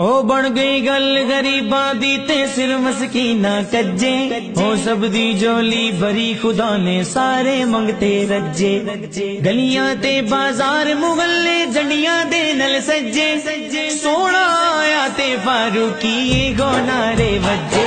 او بن گئی گل غریباں دی تے سر مسکیناں کجے او سب دی جولی بھری خدا نے سارے منگتے رجے گلیاں تے بازار محلے جھنڈیاں دے نل سجے سونا آیا تے فاروقی گو نعرے وجے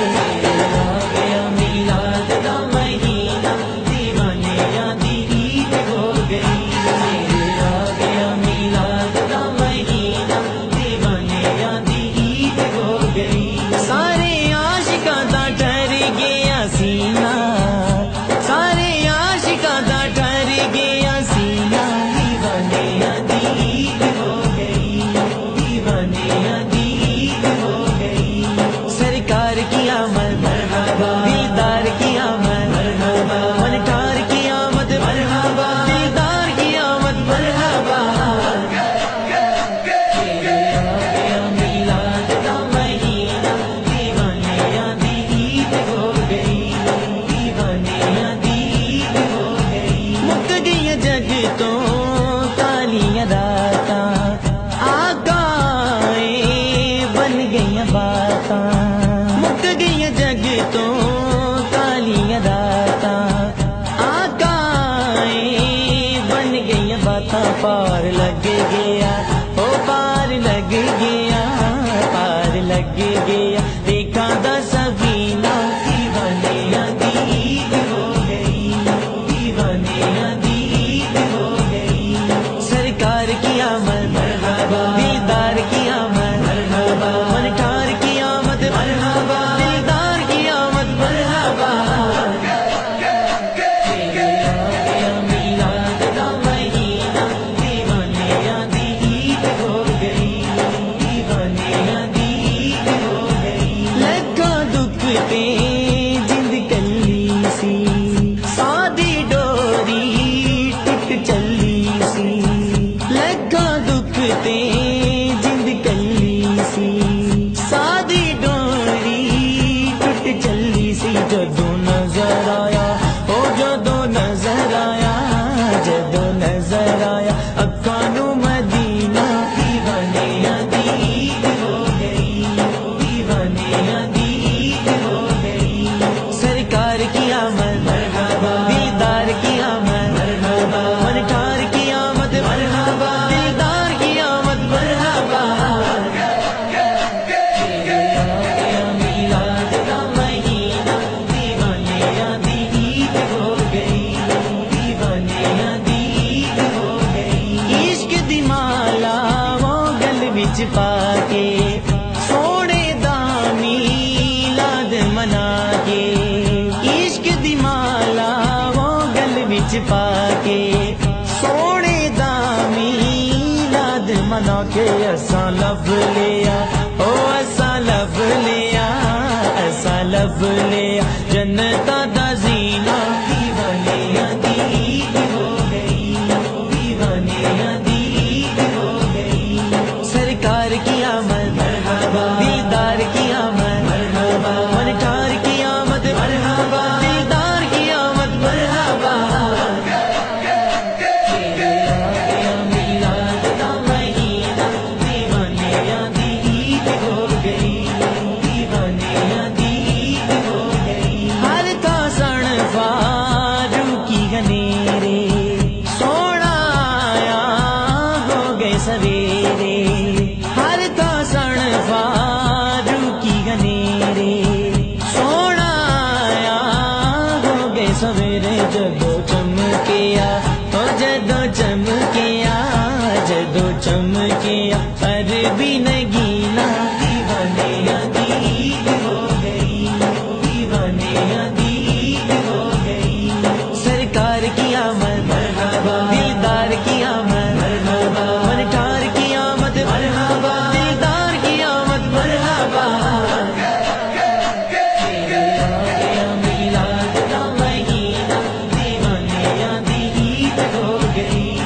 مک گئی جگ تو کالیاں راتاں آقا بن گئی باتاں پار لگ گیا او پار لگ گیا پار لگ گیا دیکھاں دا سفینہ دیوانیاں دی عید ہو گئی دیوانیاں دی عید ہو گئی سرکار کی آمد مرحبا دلدار کی آمد مرحبا منٹار کی آمد مرحبا دلدار کی آمد مرحبا میلاد دا مہینہ دیوانیاں دی عید ہو گئی دیوانیاں دی عید ہو گئی لگا دکھ تے جند کلی سی سادی ڈوری ٹوٹ چلی سی لگا دکھ تے جند کلی سی سادی ڈوری ٹوٹ چلی سی جدوں نظر آیا او جدوں نظر آیا جدوں نظر آیا اکھاں نوں مدینہ دیوانیاں دی عید ہو گئی دیوانیاں دی عید ہو گئی سرکار کی آمد مرحبا دلدار کی آمد مرحبا منٹار کی آمد مرحبا دلدار کی آمد مرحبا میلاد دا مہینہ دیوانیاں دی عید ہو گئی دیوانیاں دی عید ہو گئی عشق دی مالا وہ گل وچ پا کے سونے دا میلاد منا کے عشق دی مالا وہ گل وچ پا کے سونے دا میلاد منا کے اساں لب لیا او اساں لب لیا اساں لب لیا جنتاں دا زینہ دیوانیاں دی عید ہو گئی دیوانیاں دی عید ہو گئی سرکار کی آمد مرحبا دلدار کی آمد مرحبا منٹار کی آمد مرحبا دلدار کی آمد مرحبا میلاد دا مہینہ دیوانیاں دی عید ہو گئی دیوانیاں دی عید ہو گئی ہر کا سن فاروقی گھنیرے سونا آیا ہو گئے سویرے ہر کا سن فاروقی گھنیرے سونا آیا ہو گئے سویرے جدو چمکیا او جدو چمکیا جدو چمکیا پر بھی نگینا دیوانیاں دی عید ہو گئی دیوانیاں دی عید ہو گئی سرکار کی آمد مرحبا دلدار کی آمد مرحبا منٹار کی آمد مرحبا دلدار کی آمد مرحبا میلاد دا مہینہ دیوانیاں دی عید ہو گئی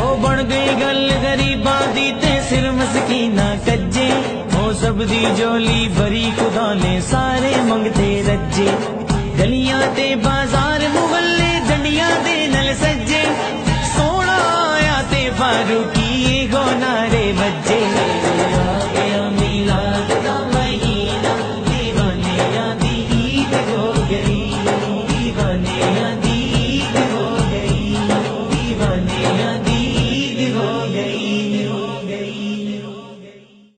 او بن گئی گل غریباں دی تے سر مسکیناں کجے او سب دی جولی بھری خدا نے سارے منگتے رجے گلیاں تے بازار محلے جھنڈیاں دے نل سجے سونا آیا تے فاروقی گو نعرے وجے